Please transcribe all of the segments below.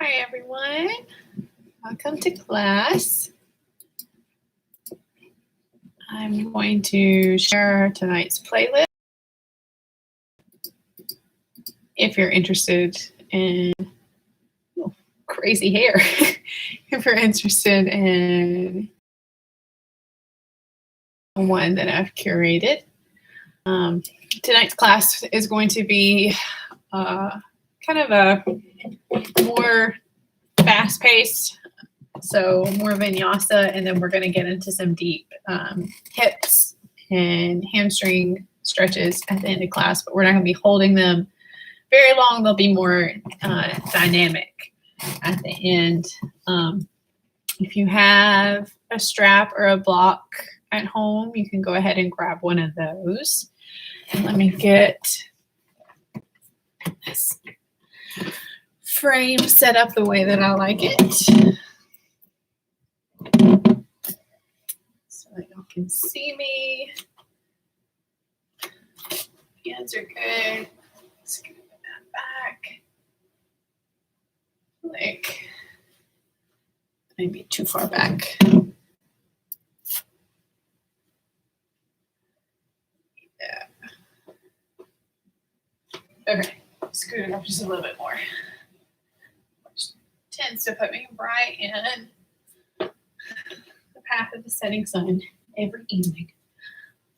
Hi everyone, welcome to class. I'm going to share tonight's playlist. If you're interested in crazy hair, if you're interested in one that I've curated. Tonight's class is going to be kind of a more fast-paced, so more vinyasa, and then we're going to get into some deep hips and hamstring stretches at the end of class, but we're not going to be holding them very long. They'll be more dynamic at the end. If you have a strap or a block at home, you can go ahead and grab one of those. And let me get this frame set up the way that I like it, so that y'all can see me. Hands are good. Scoot that back. Like maybe too far back. Yeah. Okay, scoot it up just a little bit more, which tends to put me right in the path of the setting sun every evening.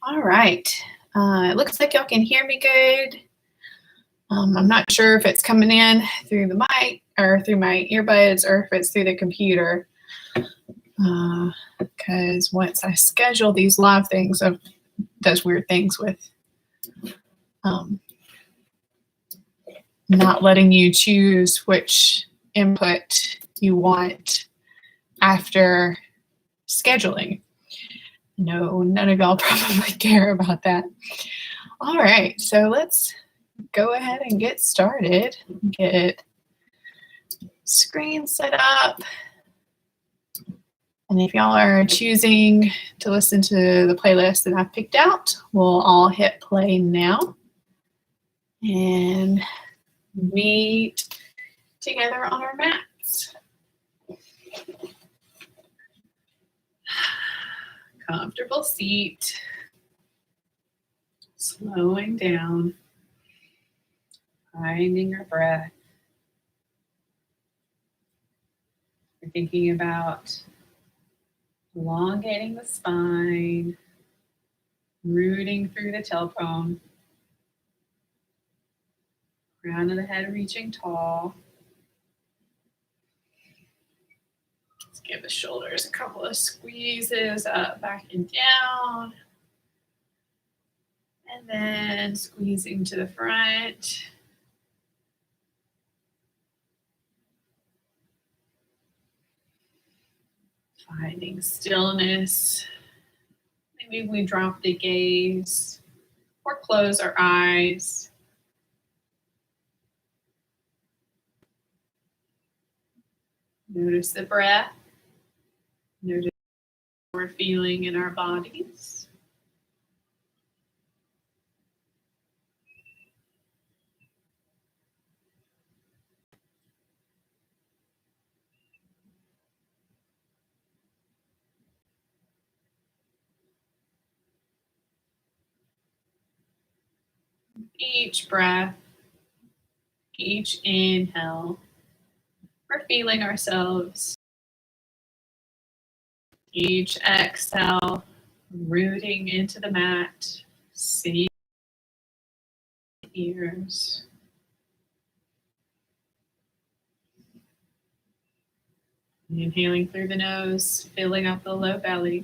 All right, it looks like y'all can hear me good. I'm not sure if it's coming in through the mic or through my earbuds or if it's through the computer, because once I schedule these live things, it does weird things with not letting you choose which input you want after scheduling. No, none of y'all probably care about that. All right, so let's go ahead and get started. Get screen set up. And if y'all are choosing to listen to the playlist that I've picked out, we'll all hit play now and meet together on our mats. Comfortable seat, slowing down, finding our breath. We're thinking about elongating the spine, rooting through the tailbone, crown of the head reaching tall. Let's give the shoulders a couple of squeezes up, back, and down. And then squeezing to the front. Finding stillness. Maybe we drop the gaze or close our eyes. Notice the breath. Notice what we're feeling in our bodies. Each breath, each inhale, we're feeling ourselves. Each exhale, rooting into the mat, seeing ears. Inhaling through the nose, filling up the low belly.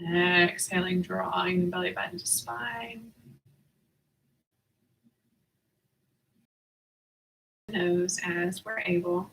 Exhaling, drawing the belly button to spine. Nose as we're able.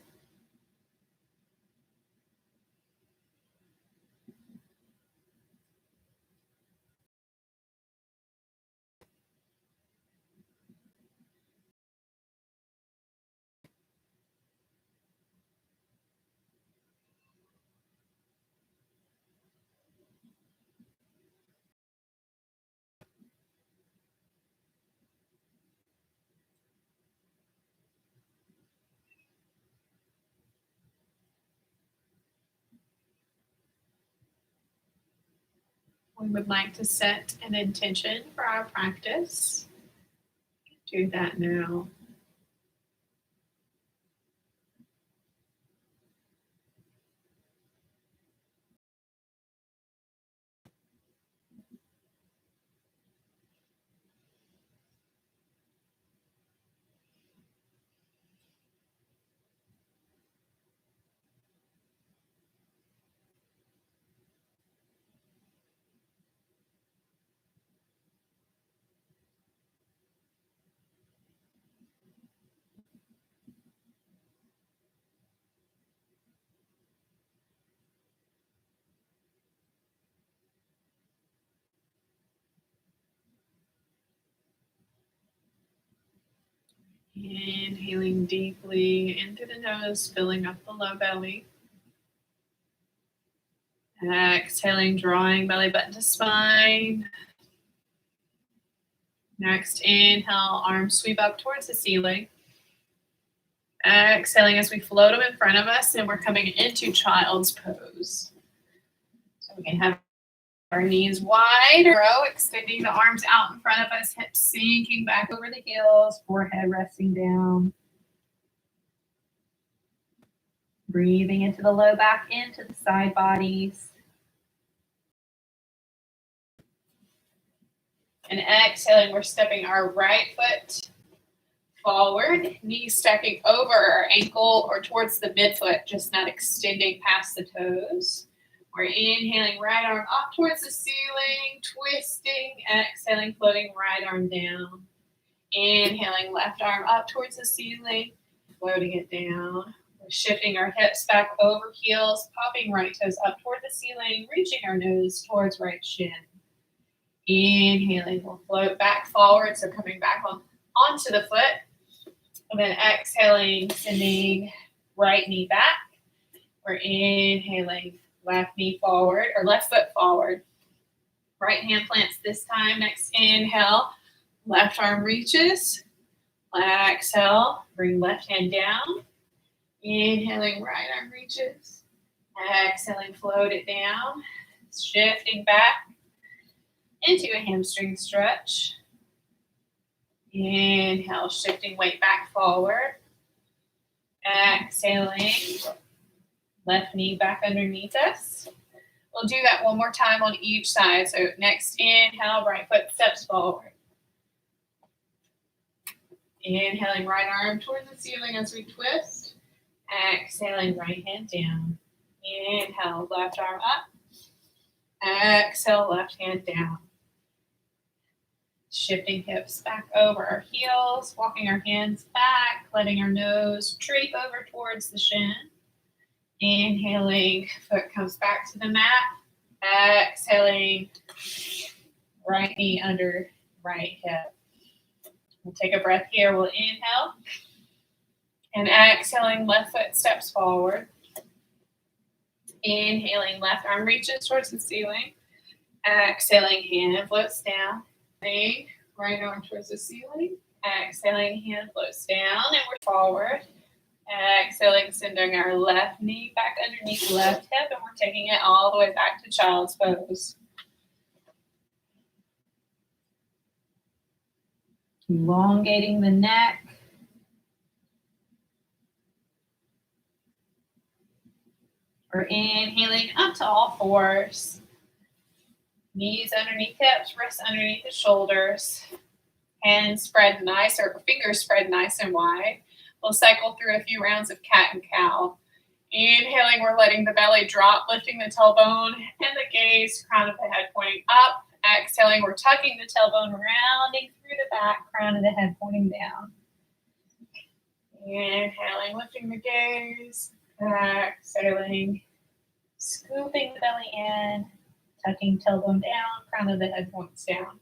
we would like to set an intention for our practice. Do that now. Inhaling deeply in through the nose, filling up the low belly. Exhaling, drawing belly button to spine. Next, inhale, arms sweep up towards the ceiling. Exhaling as we float them in front of us, and we're coming into child's pose. So we can have our knees wide, row, extending the arms out in front of us, hips sinking back over the heels, forehead resting down. Breathing into the low back, into the side bodies. And exhaling, we're stepping our right foot forward, knees stacking over our ankle or towards the midfoot, just not extending past the toes. We're inhaling, right arm up towards the ceiling, twisting, exhaling, floating right arm down. Inhaling, left arm up towards the ceiling, floating it down. We're shifting our hips back over heels, popping right toes up toward the ceiling, reaching our nose towards right shin. Inhaling, we'll float back forward, so coming back onto the foot. And then exhaling, sending right knee back. We're inhaling, left knee forward, or left foot forward. Right hand plants this time. Next inhale, left arm reaches. Exhale, bring left hand down. Inhaling, right arm reaches. Exhaling, float it down. Shifting back into a hamstring stretch. Inhale, shifting weight back forward. Exhaling, left knee back underneath us. We'll do that one more time on each side. So next inhale, right foot steps forward. Inhaling, right arm towards the ceiling as we twist. Exhaling, right hand down. Inhale, left arm up. Exhale, left hand down. Shifting hips back over our heels, walking our hands back, letting our nose drape over towards the shin. Inhaling, foot comes back to the mat. Exhaling, right knee under right hip. We'll take a breath here. We'll inhale. And exhaling, left foot steps forward. Inhaling, left arm reaches towards the ceiling. Exhaling, hand floats down. Right arm towards the ceiling. Exhaling, hand floats down, and we're forward. Exhaling, sending our left knee back underneath the left hip, and we're taking it all the way back to child's pose. Elongating the neck. We're inhaling up to all fours. Knees underneath hips, wrists underneath the shoulders. Hands spread nice, or fingers spread nice and wide. We'll cycle through a few rounds of cat and cow. Inhaling, we're letting the belly drop, lifting the tailbone and the gaze, crown of the head pointing up. Exhaling, we're tucking the tailbone, rounding through the back, crown of the head pointing down. Inhaling, lifting the gaze. Exhaling, scooping the belly in, tucking tailbone down, crown of the head points down.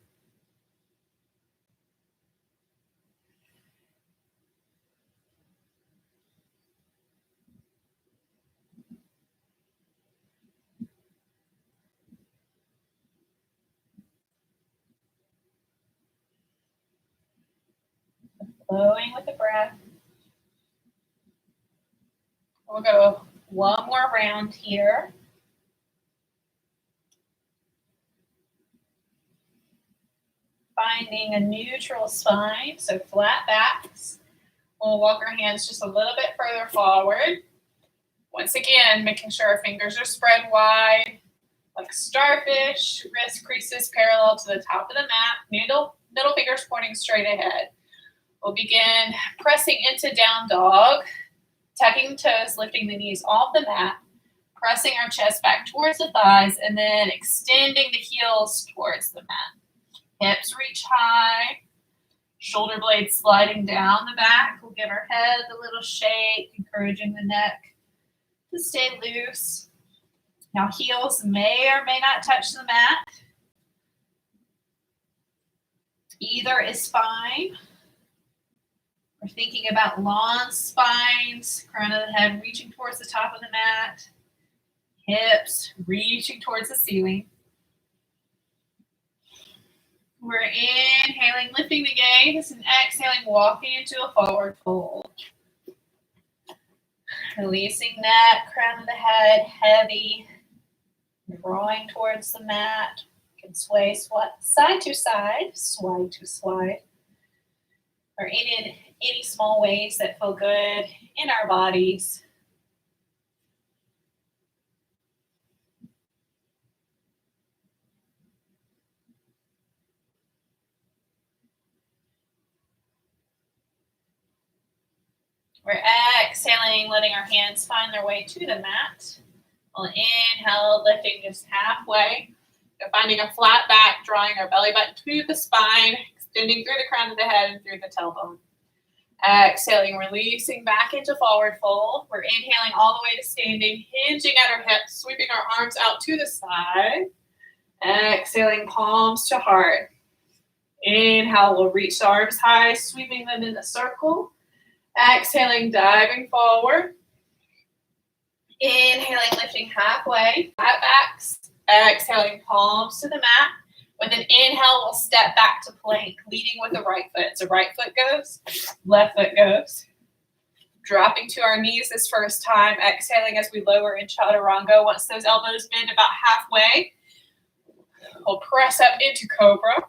Flowing with the breath. We'll go one more round here. Finding a neutral spine, so flat backs. We'll walk our hands just a little bit further forward. Once again, making sure our fingers are spread wide, like starfish, wrist creases parallel to the top of the mat, middle fingers pointing straight ahead. We'll begin pressing into down dog, tucking the toes, lifting the knees off the mat, pressing our chest back towards the thighs, and then extending the heels towards the mat. Hips reach high, shoulder blades sliding down the back. We'll give our head a little shake, encouraging the neck to stay loose. Now heels may or may not touch the mat. Either is fine. We're thinking about long spines, crown of the head reaching towards the top of the mat, hips reaching towards the ceiling. We're inhaling, lifting the gaze, and exhaling, walking into a forward fold. Releasing neck, crown of the head, heavy, drawing towards the mat. You can sway side to side, slide to slide, or in any small ways that feel good in our bodies. We're exhaling, letting our hands find their way to the mat. We'll inhale, lifting just halfway. We're finding a flat back, drawing our belly button to the spine, extending through the crown of the head and through the tailbone. Exhaling, releasing back into forward fold. We're inhaling all the way to standing, hinging at our hips, sweeping our arms out to the side. Exhaling, palms to heart. Inhale, we'll reach the arms high, sweeping them in a circle. Exhaling, diving forward. Inhaling, lifting halfway, flat backs. Exhaling, palms to the mat. With an inhale, we'll step back to plank, leading with the right foot. So right foot goes, left foot goes. Dropping to our knees this first time. Exhaling as we lower in chaturanga. Once those elbows bend about halfway, we'll press up into cobra.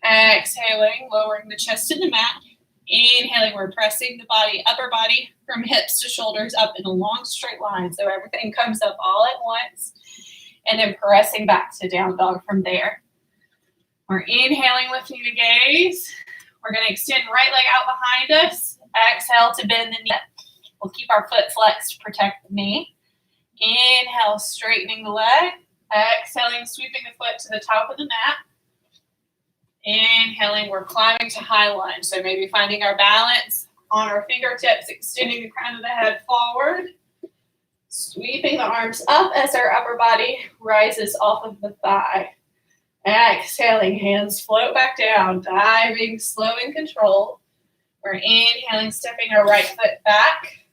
Exhaling, lowering the chest to the mat. Inhaling, we're pressing the body, upper body from hips to shoulders up in a long straight line. So everything comes up all at once. And then pressing back to down dog from there. We're inhaling, lifting the gaze. We're going to extend right leg out behind us. Exhale to bend the knee. We'll keep our foot flexed to protect the knee. Inhale, straightening the leg. Exhaling, sweeping the foot to the top of the mat. Inhaling, we're climbing to high lunge. So maybe finding our balance on our fingertips, extending the crown of the head forward. Sweeping the arms up as our upper body rises off of the thigh. Exhaling, hands float back down, diving slow and controlled. We're inhaling, stepping our right foot back.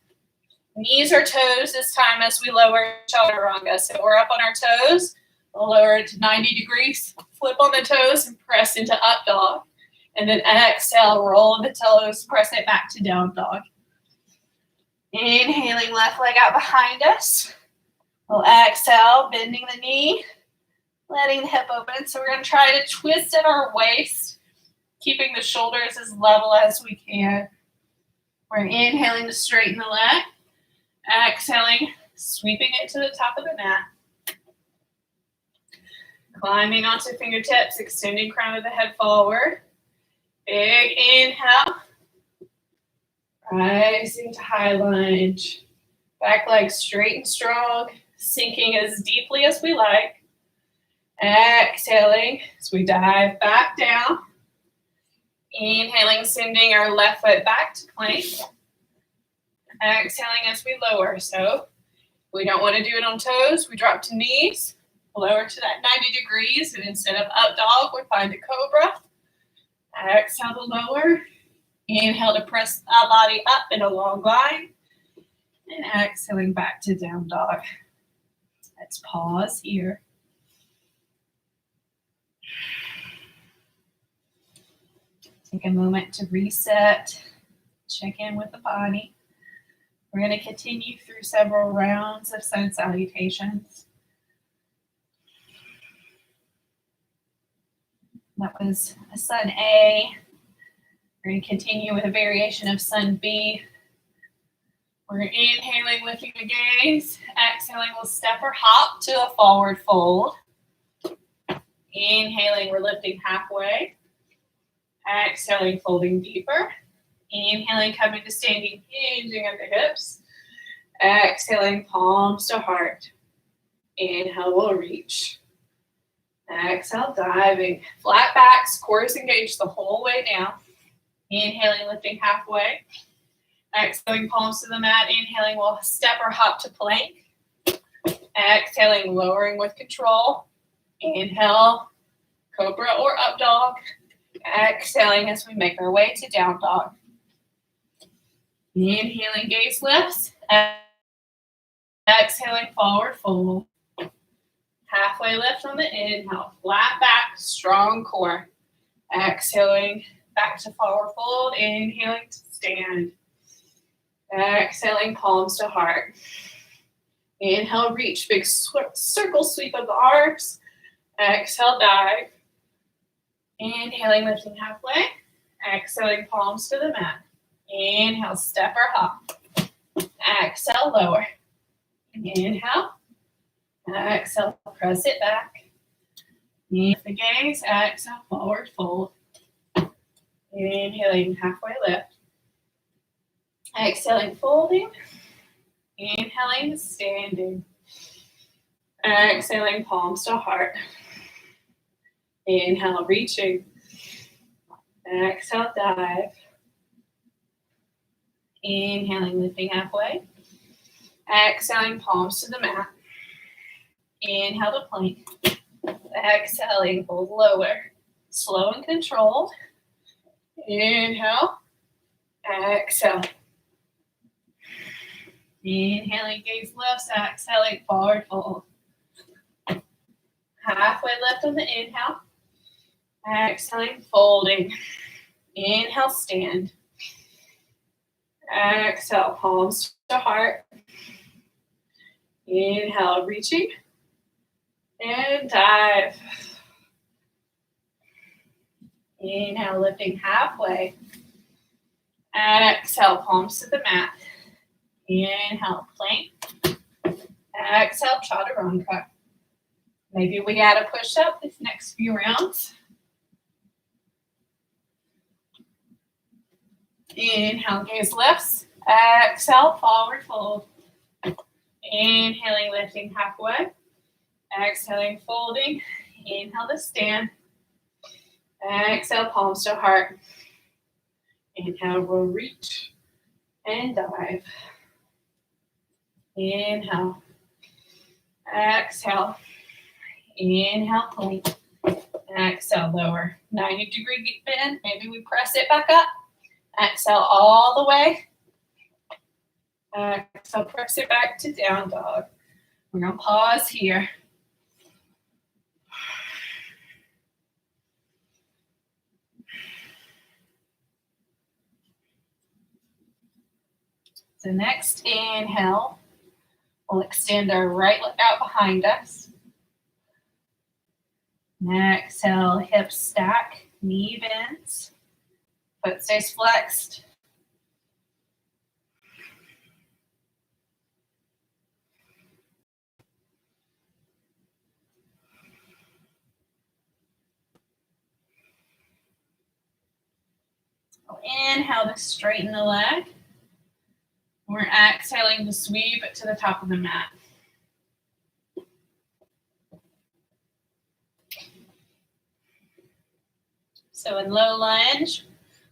Knees or toes this time as we lower chaturanga. So we're up on our toes. We'll lower it to 90 degrees. Flip on the toes and press into up dog. And then exhale, roll the toes, press it back to down dog. Inhaling, left leg out behind us. We'll exhale, bending the knee, letting the hip open. So we're going to try to twist at our waist, keeping the shoulders as level as we can. We're inhaling to straighten the leg. Exhaling, sweeping it to the top of the mat. Climbing onto fingertips, extending crown of the head forward. Big inhale. Rising to high lunge. Back leg straight and strong, sinking as deeply as we like. Exhaling as we dive back down. Inhaling, sending our left foot back to plank. Exhaling as we lower. So we don't want to do it on toes. We drop to knees. Lower to that 90 degrees. And instead of up dog, we find a cobra. Exhale to lower. Inhale to press our body up in a long line. And exhaling back to down dog. Let's pause here. Take a moment to reset. Check in with the body. We're going to continue through several rounds of sun salutations. That was a sun A. We're going to continue with a variation of sun B. We're inhaling, lifting the gaze. Exhaling, we'll step or hop to a forward fold. Inhaling, we're lifting halfway. Exhaling, folding deeper. Inhaling, coming to standing, hinging at the hips. Exhaling, palms to heart. Inhale, we'll reach. Exhale, diving. Flat backs, core is engaged the whole way down. Inhaling, lifting halfway. Exhaling, palms to the mat. Inhaling, we'll step or hop to plank. Exhaling, lowering with control. Inhale, cobra or up dog. Exhaling as we make our way to down dog. Inhaling, gaze lifts. Exhaling, forward fold. Halfway lift on the inhale. Flat back, strong core. Exhaling, back to forward fold. Inhaling to stand. Exhaling, palms to heart. Inhale, reach, big circle sweep of the arms. Exhale, dive. Inhaling, lifting halfway. Exhaling, palms to the mat. Inhale, step or hop. Exhale, lower. Inhale. Exhale, press it back. Lift the gaze. Exhale, forward fold. Inhaling, halfway lift. Exhaling, folding. Inhaling, standing. Exhaling, palms to heart. Inhale, reaching. Exhale, dive. Inhaling, lifting halfway. Exhaling, palms to the mat. Inhale to plank. Exhaling, hold lower. Slow and controlled. Inhale. Exhale. Inhaling, gaze lifts. Exhaling, forward fold. Halfway lift on the inhale. Exhaling, folding. Inhale, stand. Exhale, palms to heart. Inhale, reaching. And dive. Inhale, lifting halfway. Exhale, palms to the mat. Inhale, plank. Exhale, chaturanga. Maybe we add a push-up these next few rounds. Inhale, gaze lifts. Exhale, forward fold. Inhaling, lifting halfway. Exhaling, folding. Inhale to stand. Exhale, palms to heart. Inhale, we'll reach and dive. Inhale. Exhale. Inhale, plank. Exhale, lower. 90-degree bend. Maybe we press it back up. Exhale all the way. Exhale, press it back to down dog. We're going to pause here. So next inhale, we'll extend our right leg out behind us. Exhale, hips stack, knee bends, foot stays flexed. Inhale to straighten the leg. We're exhaling to sweep it to the top of the mat. So in low lunge,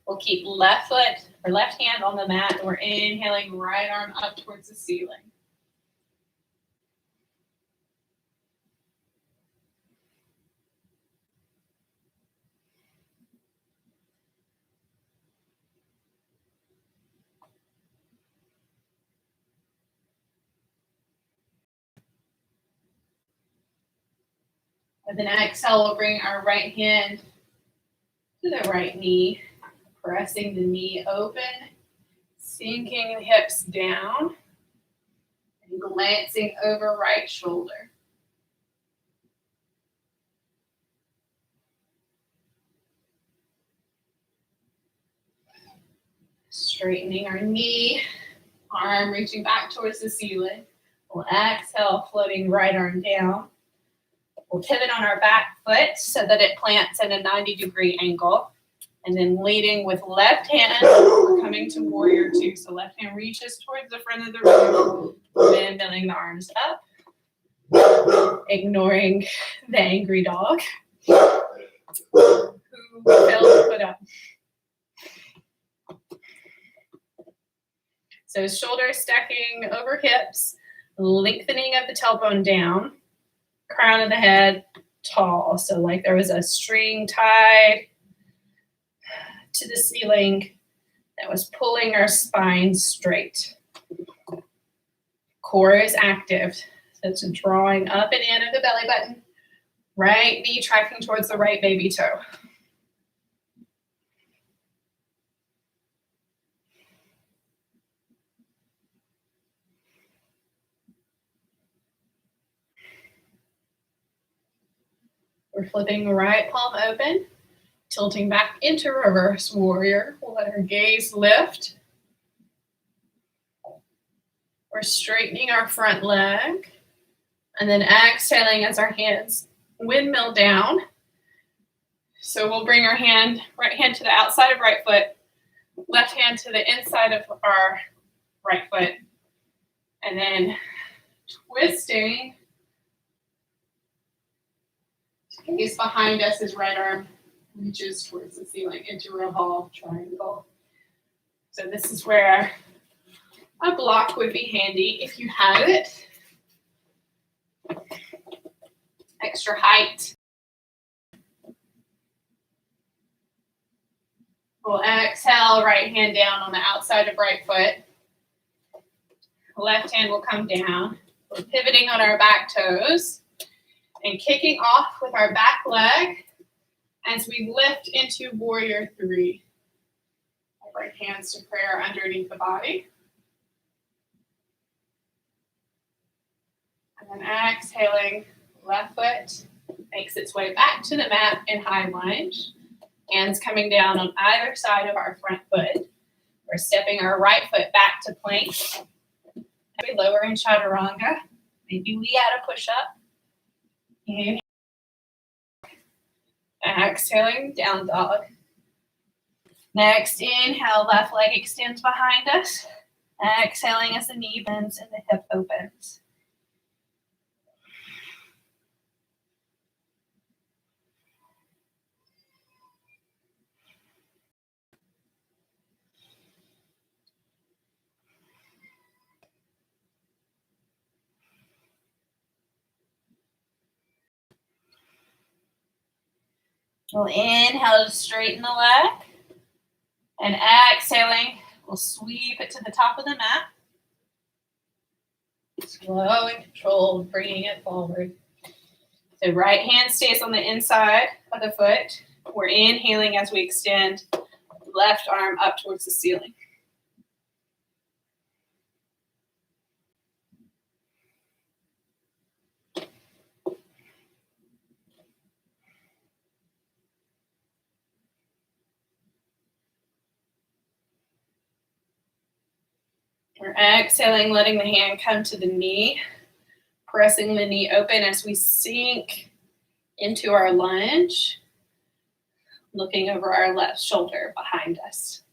we'll keep left foot or left hand on the mat, and we're inhaling, right arm up towards the ceiling. With an exhale, we'll bring our right hand to the right knee, pressing the knee open, sinking the hips down, and glancing over right shoulder. Straightening our knee, arm reaching back towards the ceiling. We'll exhale, floating right arm down. We'll pivot on our back foot so that it plants at a 90-degree angle. And then leading with left hand, we're coming to warrior two. So left hand reaches towards the front of the room, windmilling the arms up, ignoring the angry dog who failed to put up. So shoulders stacking over hips, lengthening of the tailbone down, crown of the head tall. So like there was a string tied to the ceiling that was pulling our spine straight. Core is active. So it's drawing up and in of the belly button. Right knee tracking towards the right baby toe. We're flipping the right palm open, tilting back into reverse warrior. We'll let our gaze lift. We're straightening our front leg. And then exhaling as our hands windmill down. So we'll bring our right hand to the outside of right foot, left hand to the inside of our right foot. And then twisting. Gaze behind us as right arm reaches towards the ceiling into a hall triangle. So this is where a block would be handy if you have it. Extra height. We'll exhale, right hand down on the outside of right foot. Left hand will come down. We're pivoting on our back toes and kicking off with our back leg as we lift into warrior three. Right hands to prayer underneath the body. And then exhaling, left foot makes its way back to the mat in high lunge. Hands coming down on either side of our front foot. We're stepping our right foot back to plank. We lower in chaturanga. Maybe we add a push-up. Inhale. Exhaling, down dog. Next, inhale, left leg extends behind us. Exhaling as the knee bends and the hip opens. We'll inhale to straighten the leg. And exhaling, we'll sweep it to the top of the mat. Slow and controlled, bringing it forward. So right hand stays on the inside of the foot. We're inhaling as we extend left arm up towards the ceiling. We're exhaling, letting the hand come to the knee, pressing the knee open as we sink into our lunge, looking over our left shoulder behind us.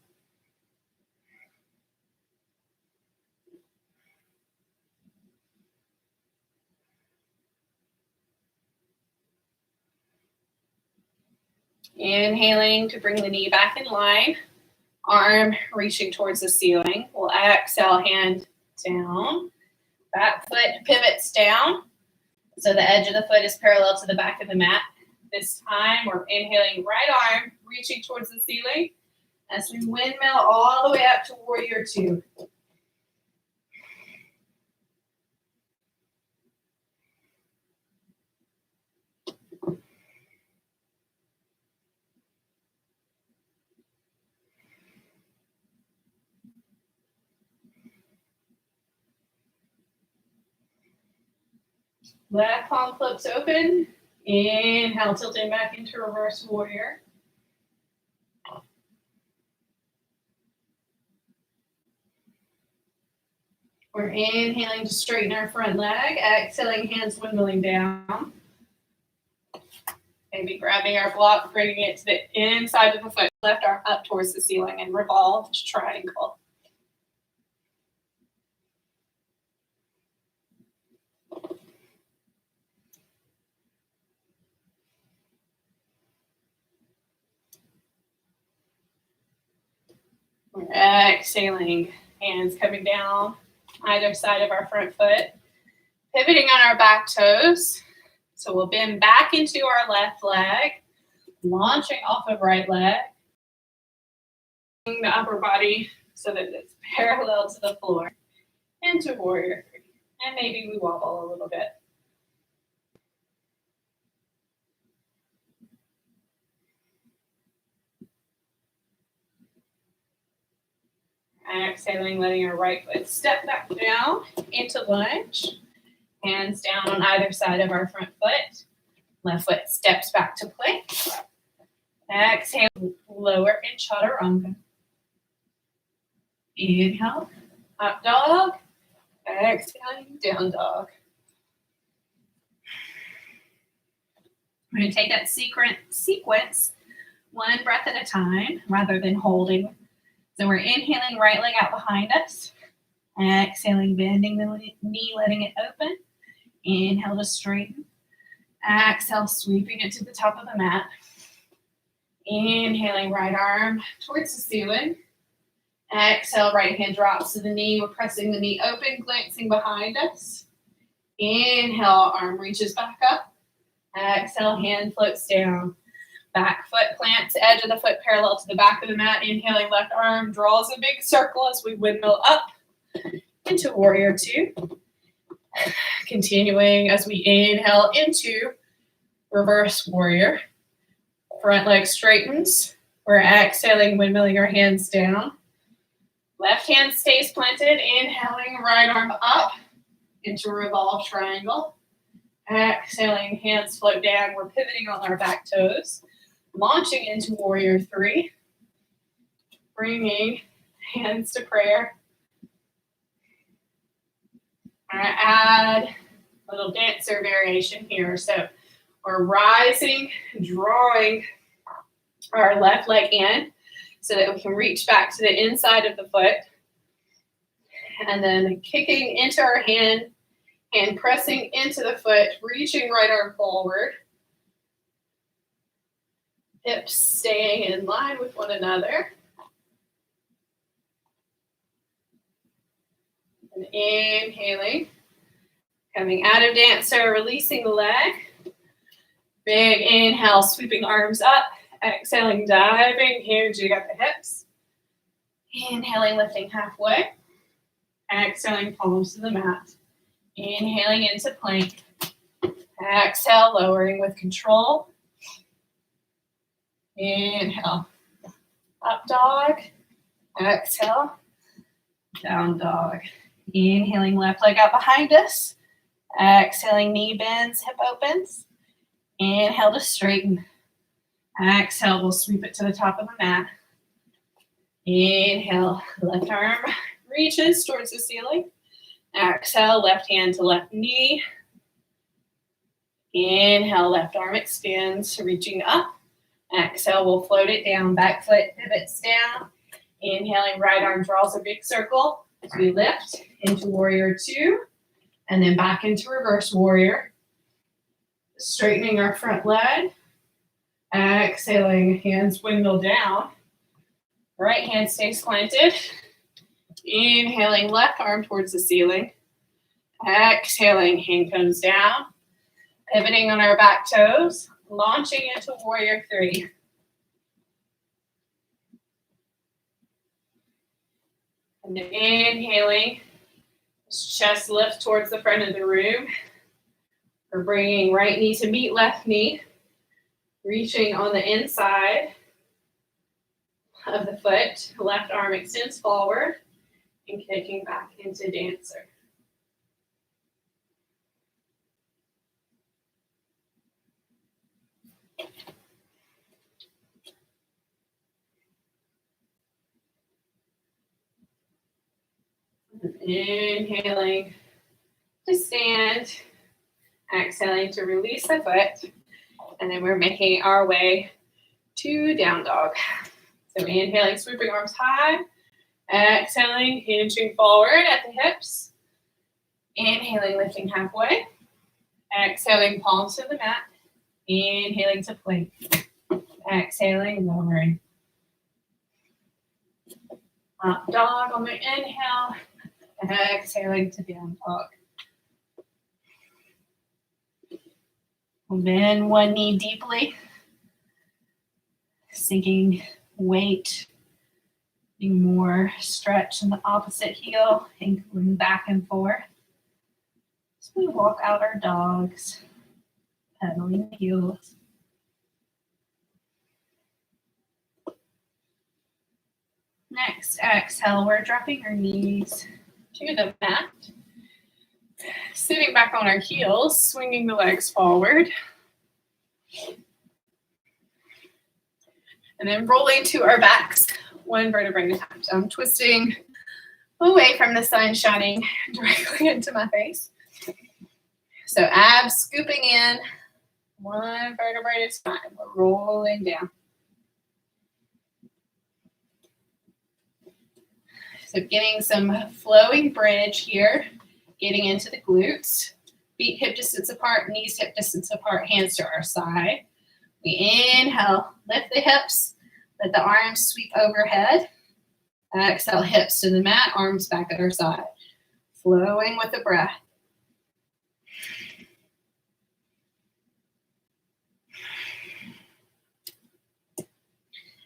Inhaling to bring the knee back in line. Arm reaching towards the ceiling. We'll exhale, hand down. Back foot pivots down. So the edge of the foot is parallel to the back of the mat. This time we're inhaling, right arm reaching towards the ceiling as we windmill all the way up to warrior two. Left palm flips open. Inhale, tilting back into reverse warrior. We're inhaling to straighten our front leg, exhaling, hands windmilling down. Maybe grabbing our block, bringing it to the inside of the foot, left arm up towards the ceiling and revolved triangle. We're exhaling, hands coming down either side of our front foot, pivoting on our back toes. So we'll bend back into our left leg, launching off of right leg, the upper body so that it's parallel to the floor, into warrior three. And maybe we wobble a little bit. Exhaling, letting our right foot step back down into lunge. Hands down on either side of our front foot. Left foot steps back to plank. Exhale, lower in chaturanga. Inhale, up dog. Exhaling, down dog. We're going to take that sequence one breath at a time rather than holding. So we're inhaling, right leg out behind us. Exhaling, bending the knee, letting it open. Inhale to straighten. Exhale, sweeping it to the top of the mat. Inhaling, right arm towards the ceiling. Exhale, right hand drops to the knee. We're pressing the knee open, glancing behind us. Inhale, arm reaches back up. Exhale, hand floats down. Back foot plants, edge of the foot parallel to the back of the mat. Inhaling, left arm draws a big circle as we windmill up into warrior two. Continuing as we inhale into reverse warrior. Front leg straightens. We're exhaling, windmilling our hands down. Left hand stays planted. Inhaling, right arm up into revolve triangle. Exhaling, hands float down. We're pivoting on our back toes. Launching into warrior three. Bringing hands to prayer. I'm going to add a little dancer variation here. So we're rising, drawing our left leg in so that we can reach back to the inside of the foot. And then kicking into our hand and pressing into the foot, reaching right arm forward. Hips staying in line with one another. And inhaling. Coming out of dancer, releasing the leg. Big inhale, sweeping arms up. Exhaling, diving here, jig up the hips. Inhaling, lifting halfway. Exhaling, palms to the mat. Inhaling into plank. Exhale, lowering with control. Inhale, up dog. Exhale, down dog. Inhaling, left leg out behind us. Exhaling, knee bends, hip opens. Inhale to straighten. Exhale, we'll sweep it to the top of the mat. Inhale, left arm reaches towards the ceiling. Exhale, left hand to left knee. Inhale, left arm extends, reaching up. Exhale, we'll float it down. Back foot pivots down. Inhaling, right arm draws a big circle as we lift into warrior two. And then back into reverse warrior. Straightening our front leg. Exhaling, hands windmill down. Right hand stays planted. Inhaling, left arm towards the ceiling. Exhaling, hand comes down. Pivoting on our back toes. Launching into warrior three. And then inhaling, chest lift towards the front of the room. We're bringing right knee to meet left knee. Reaching on the inside of the foot. Left arm extends forward and kicking back into dancer. Inhaling to stand, exhaling to release the foot, and then we're making our way to down dog. So inhaling, swooping arms high, exhaling, hinging forward at the hips, inhaling, lifting halfway, exhaling, palms to the mat, inhaling to plank, exhaling, lowering. Up dog on the inhale, exhaling to down dog. Bend one knee deeply, sinking weight, being more stretch in the opposite heel, and going back and forth. As we walk out our dogs, pedaling the heels. Next, exhale, we're dropping our knees to the mat. Sitting back on our heels, swinging the legs forward. And then rolling to our backs, one vertebrae at a time. So I'm twisting away from the sun shining directly into my face. So abs scooping in, one vertebrae at a time. We're rolling down. So getting some flowing bridge here, getting into the glutes. Feet hip distance apart, knees hip distance apart, hands to our side. We inhale, lift the hips, let the arms sweep overhead. Exhale, hips to the mat, arms back at our side. Flowing with the breath.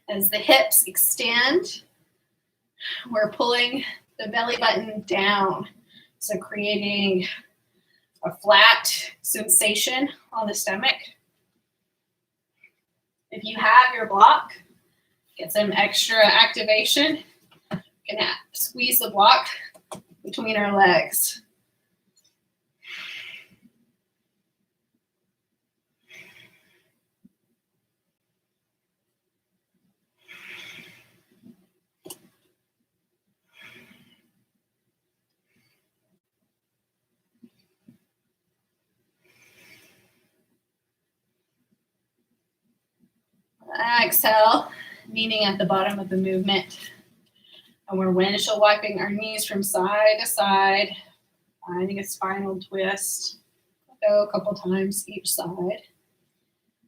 As the hips extend, we're pulling the belly button down. So creating a flat sensation on the stomach. If you have your block, get some extra activation. You can squeeze the block between our legs. Exhale, kneeling at the bottom of the movement. And we're windshield wiping our knees from side to side, finding a spinal twist. We'll go a couple times each side.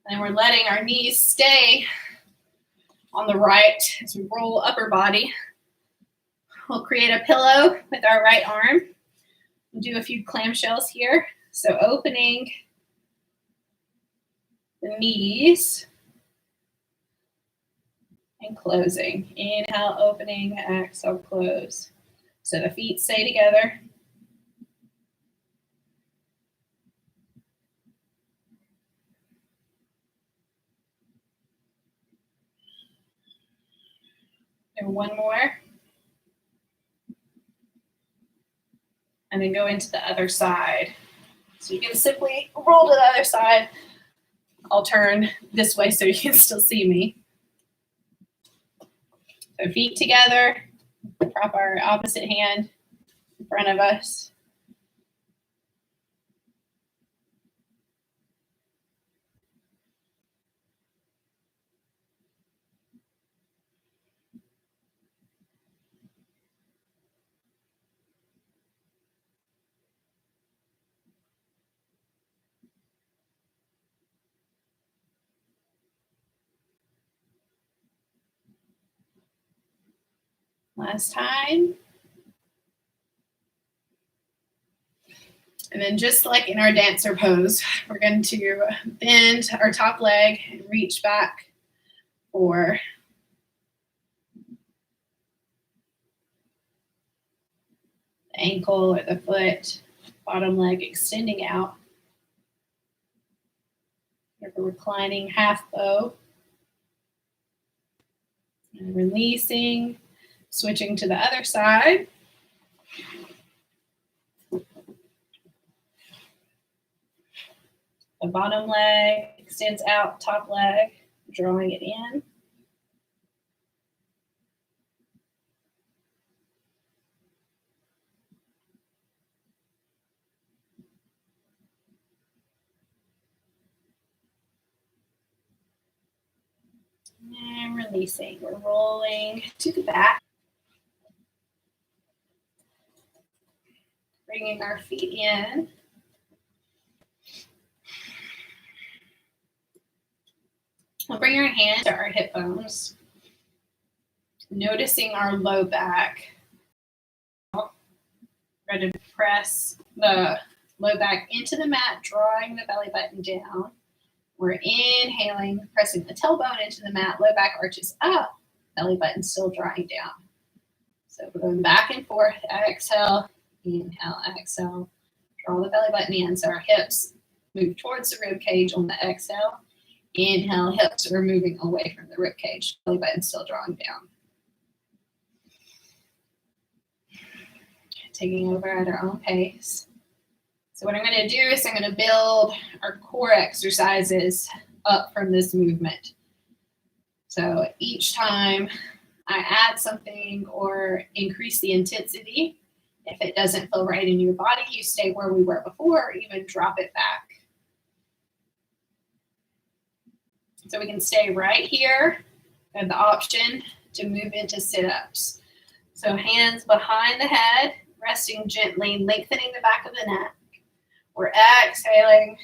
And we're letting our knees stay on the right as we roll upper body. We'll create a pillow with our right arm. We'll do a few clamshells here. So opening the knees and closing. Inhale, opening, exhale, close. So the feet stay together. And one more. And then go into the other side. So you can simply roll to the other side. I'll turn this way so you can still see me. So feet together, prop our opposite hand in front of us. Last time. And then just like in our dancer pose, we're going to bend our top leg and reach back for the ankle or the foot, bottom leg extending out. Here for reclining half bow. And releasing, switching to the other side. The bottom leg extends out, top leg, drawing it in. facing. We're rolling to the back. Bringing our feet in. We'll bring our hands to our hip bones. Noticing our low back. Ready to press the low back into the mat, drawing the belly button down. We're inhaling, pressing the tailbone into the mat, low back arches up, belly button still drawing down. So we're going back and forth, exhale, inhale, exhale. Draw the belly button in so our hips move towards the rib cage on the exhale. Inhale, hips are moving away from the rib cage, belly button still drawing down. Taking over at our own pace. So what I'm going to do is I'm going to build our core exercises up from this movement. So each time I add something or increase the intensity, if it doesn't feel right in your body, you stay where we were before or even drop it back. So we can stay right here. We have the option to move into sit-ups. So hands behind the head, resting gently, lengthening the back of the neck. We're exhaling,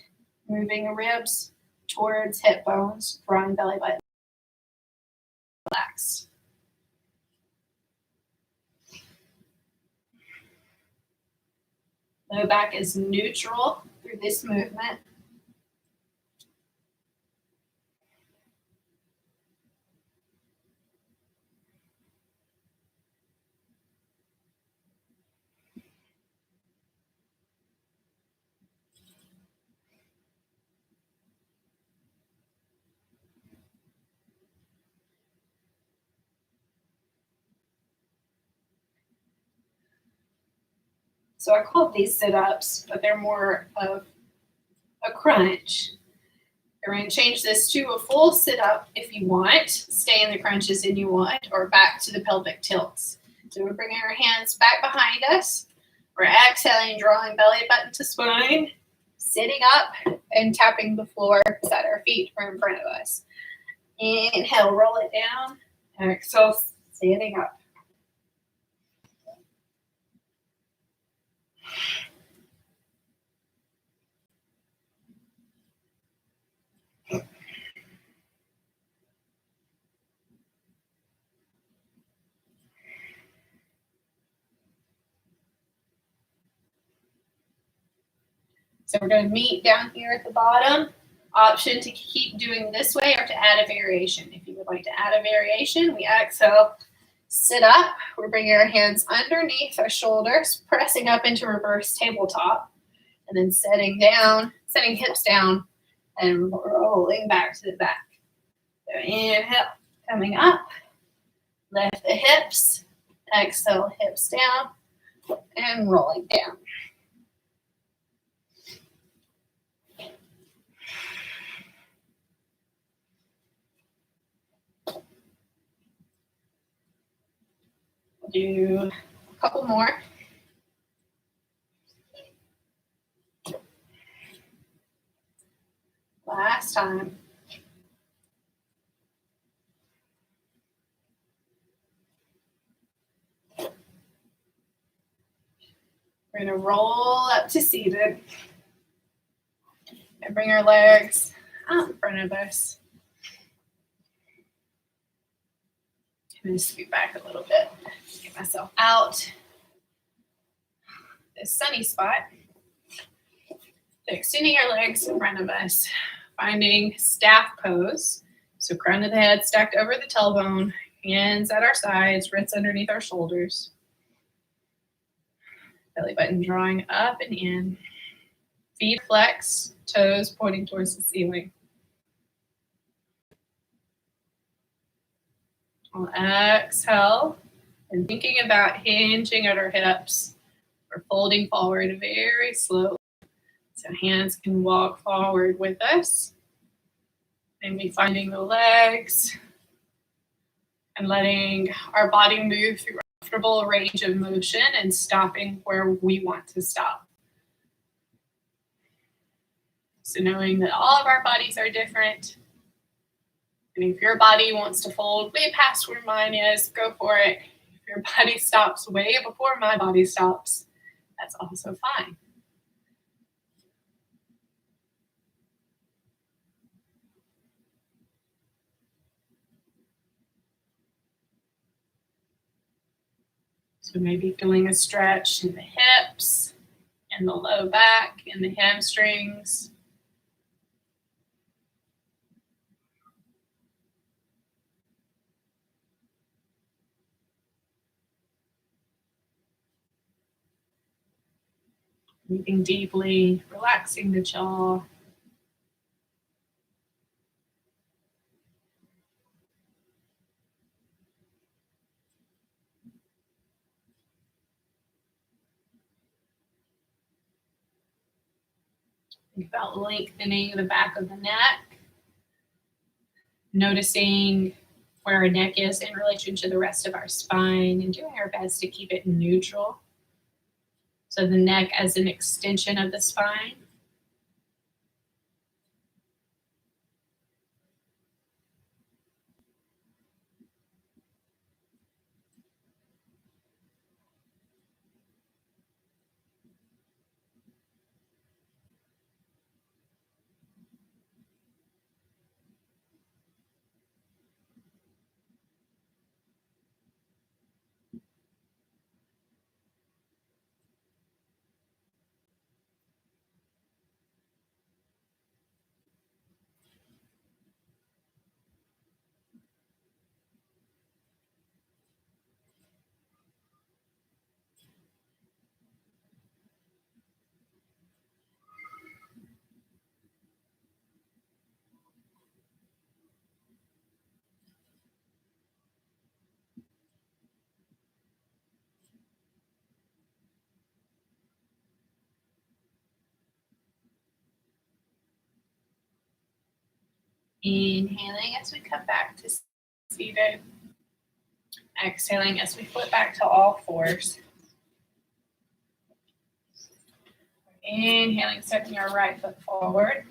moving the ribs towards hip bones, drawing belly button. Relax. Low back is neutral through this movement. So I call these sit-ups, but they're more of a crunch. We're going to change this to a full sit-up if you want. Stay in the crunches if you want, or back to the pelvic tilts. So we're bringing our hands back behind us. We're exhaling, drawing belly button to spine, sitting up and tapping the floor so that our feet are in front of us. Inhale, roll it down. Exhale, sitting up. So we're going to meet down here at the bottom. Option to keep doing this way or to add a variation. If you would like to add a variation, we exhale, sit up. We're bringing our hands underneath our shoulders, pressing up into reverse tabletop, and then setting hips down and rolling back to the back. So inhale, coming up, lift the hips, exhale, hips down, and rolling down. Do a couple more. Last time. We're going to roll up to seated and bring our legs out in front of us. I'm going to scoot back a little bit, get myself out this sunny spot. So extending our legs in front of us, finding staff pose. So crown of the head stacked over the tailbone, hands at our sides, wrists underneath our shoulders. Belly button drawing up and in. Feet flex, toes pointing towards the ceiling. We'll exhale and thinking about hinging at our hips. We're folding forward very slowly. So hands can walk forward with us. Maybe finding the legs and letting our body move through a comfortable range of motion and stopping where we want to stop. So knowing that all of our bodies are different, And if your body wants to fold way past where mine is, go for it. If your body stops way before my body stops, that's also fine. So maybe feeling a stretch in the hips and the low back and the hamstrings. Breathing deeply, relaxing the jaw. Think about lengthening the back of the neck, noticing where our neck is in relation to the rest of our spine, and doing our best to keep it neutral. So the neck as an extension of the spine. Inhaling as we come back to seated. Exhaling as we flip back to all fours. Inhaling, stepping our right foot forward.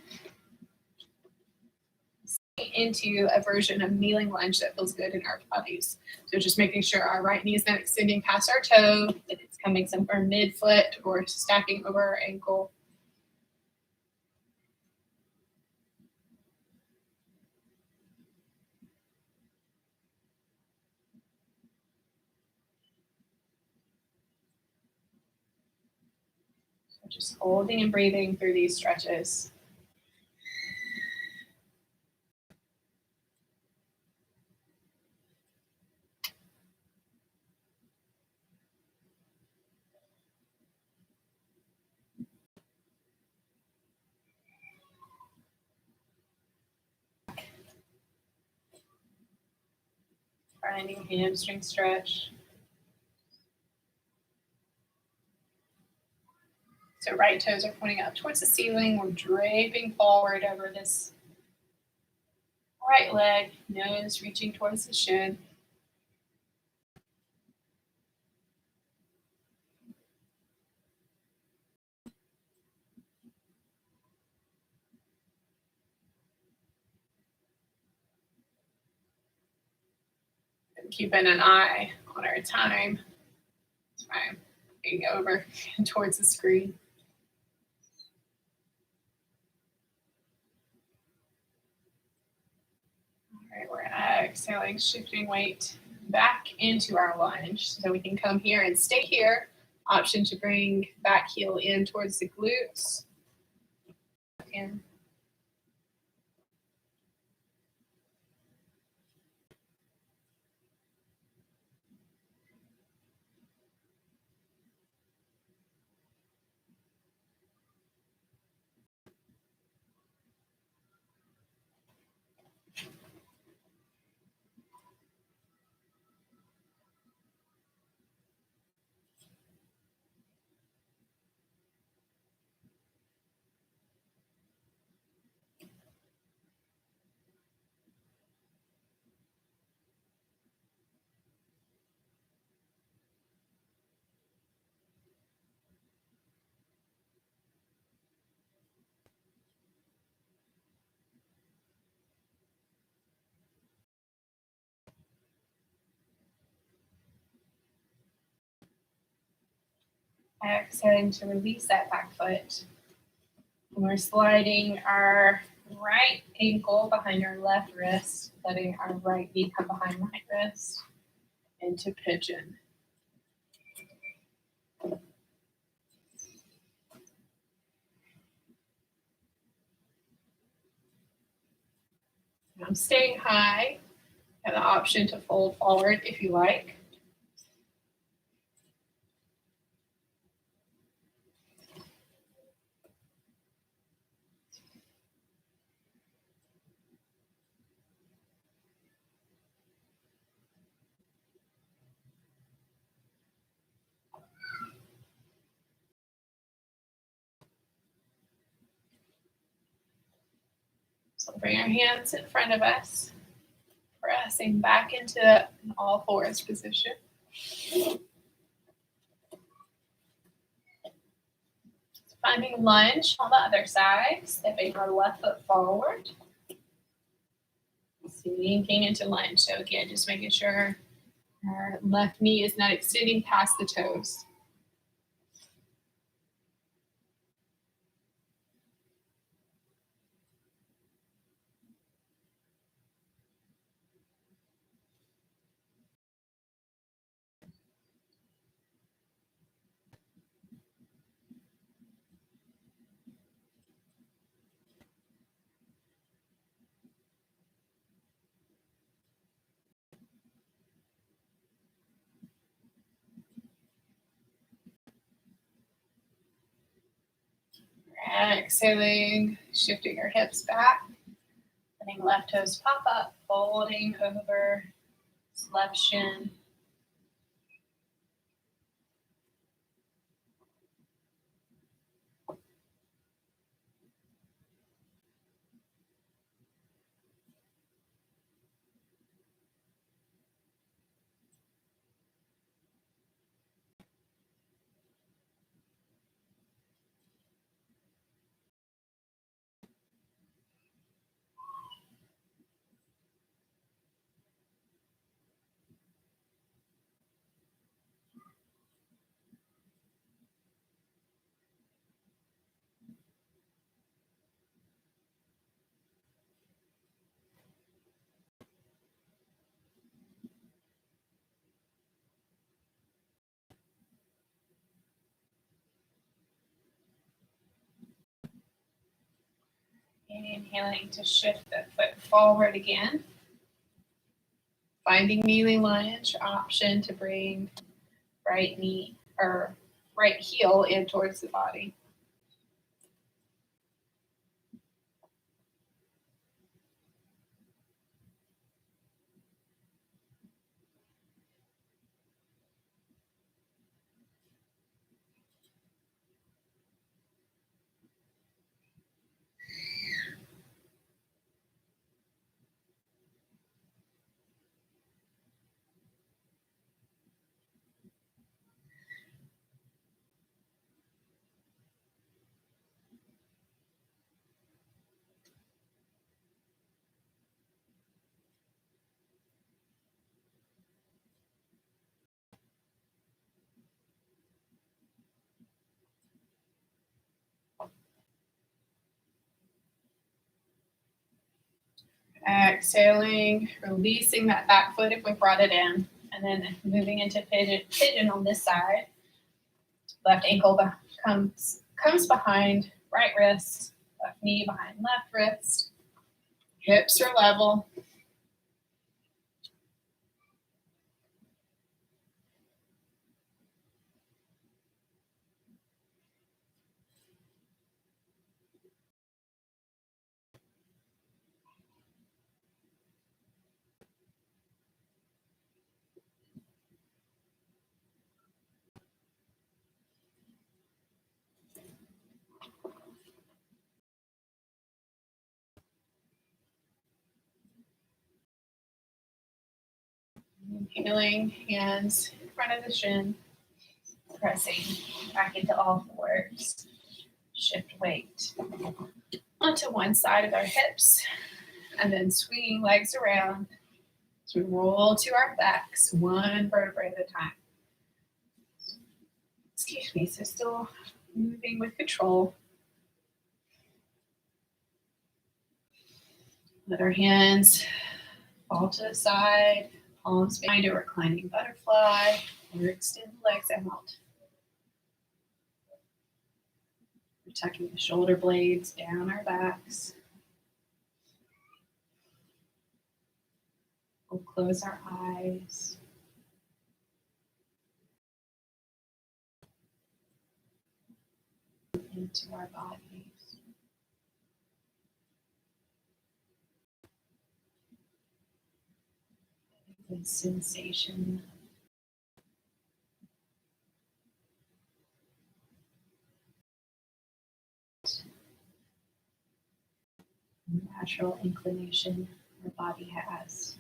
Into a version of kneeling lunge that feels good in our bodies. So just making sure our right knee is not extending past our toe, that it's coming somewhere mid-foot or stacking over our ankle. So just holding and breathing through these stretches. Finding hamstring stretch. So right toes are pointing up towards the ceiling. We're draping forward over this right leg, nose reaching towards the shin. And keeping an eye on our time. That's why I'm looking over towards the screen. All right, we're exhaling, shifting weight back into our lunge. So we can come here and stay here. Option to bring back heel in towards the glutes. And Exhaling to release that back foot. We're sliding our right ankle behind our left wrist, letting our right knee come behind right wrist into pigeon. I'm staying high. You have the option to fold forward if you like. So bring our hands in front of us, pressing back into an all fours position. Finding lunge on the other side, stepping our left foot forward. Sinking into lunge. So again, just making sure our left knee is not extending past the toes. Exhaling, shifting our hips back, letting left toes pop up, folding over left shin. Inhaling to shift the foot forward again. Finding kneeling lunge, option to bring right knee or right heel in towards the body. Exhaling, releasing that back foot if we brought it in, and then moving into pigeon on this side. Left ankle comes behind right wrist, left knee behind left wrist. Hips are level. Inhaling, hands in front of the shin, pressing back into all fours. Shift weight onto one side of our hips, and then swinging legs around as we roll to our backs, one vertebrae at a time. Excuse me, so still moving with control. Let our hands fall to the side, palms behind a reclining butterfly, or extend the legs out. We're tucking the shoulder blades down our backs. We'll close our eyes. Into our bodies. The sensation natural inclination our body has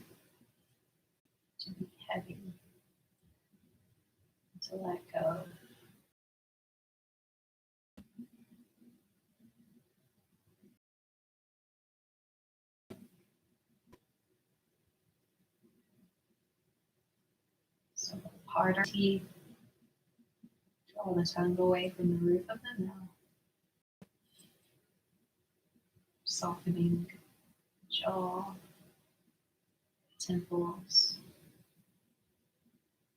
to be heavy, to let go. So part our teeth, draw the tongue away from the roof of the mouth, softening jaw, temples,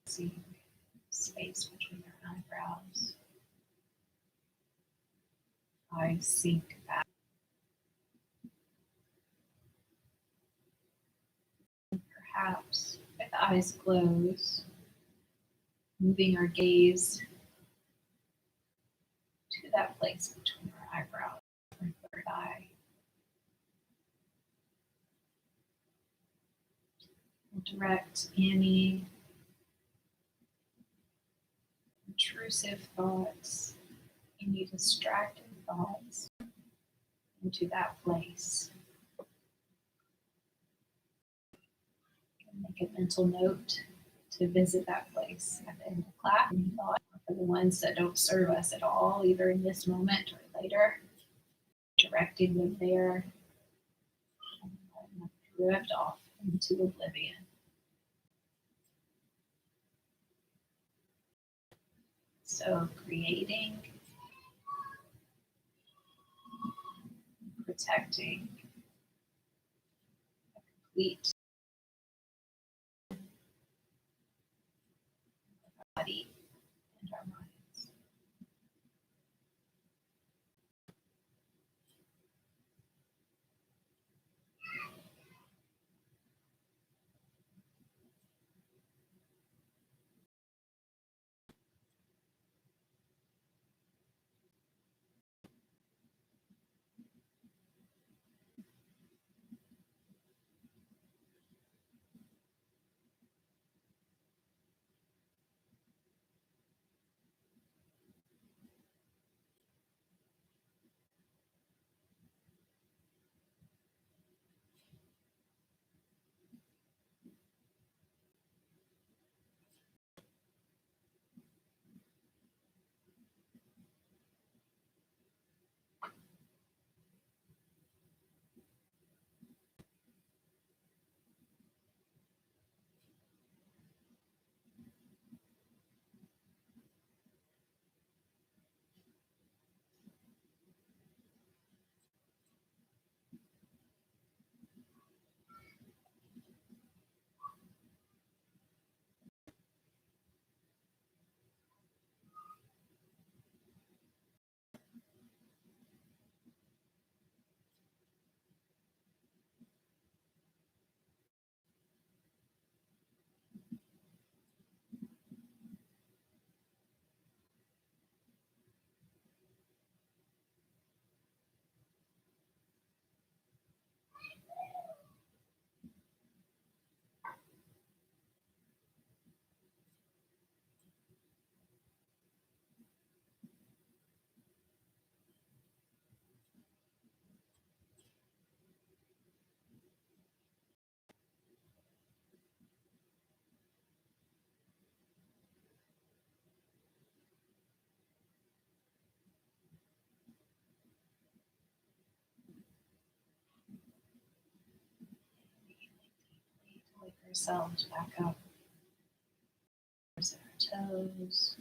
seeing space between your eyebrows. Eyes sink back. Perhaps with eyes closed, moving our gaze to that place between our eyebrows, our third eye. We'll direct any intrusive thoughts, any distracted thoughts into that place. Make a mental note to visit that place at the end of class. Any thoughts for the ones that don't serve us at all, either in this moment or later, directing them there and letting them drift off into oblivion. So creating, protecting a complete body and our minds. Wake ourselves back up. Our toes.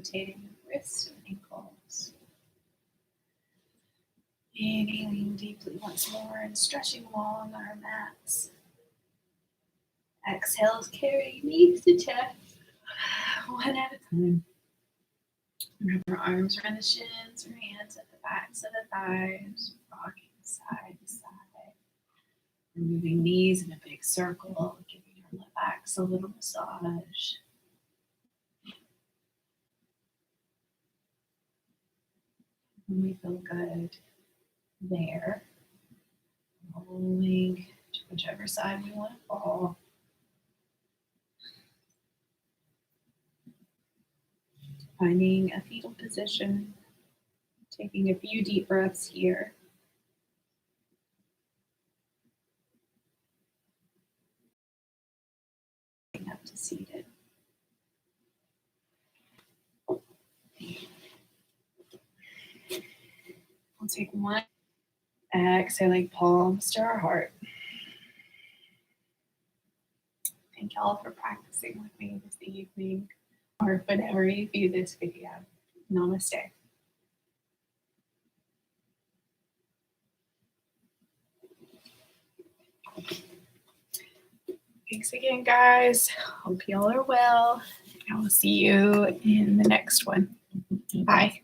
rotating the wrists and ankles. Inhaling deeply once more and stretching along our mats. Exhales, carry knees to chest, one at a time. Wrap our arms around the shins, our hands at the backs of the thighs, rocking side to side. We're moving knees in a big circle, giving our left backs a little massage. When we feel good there, rolling to whichever side we want to fall. Finding a fetal position, taking a few deep breaths here. Up to seated. We'll take one. Exhaling, palms to our heart. Thank y'all for practicing with me this evening, or whenever you view this video. Namaste. Thanks again, guys. Hope y'all are well. I will see you in the next one. Bye.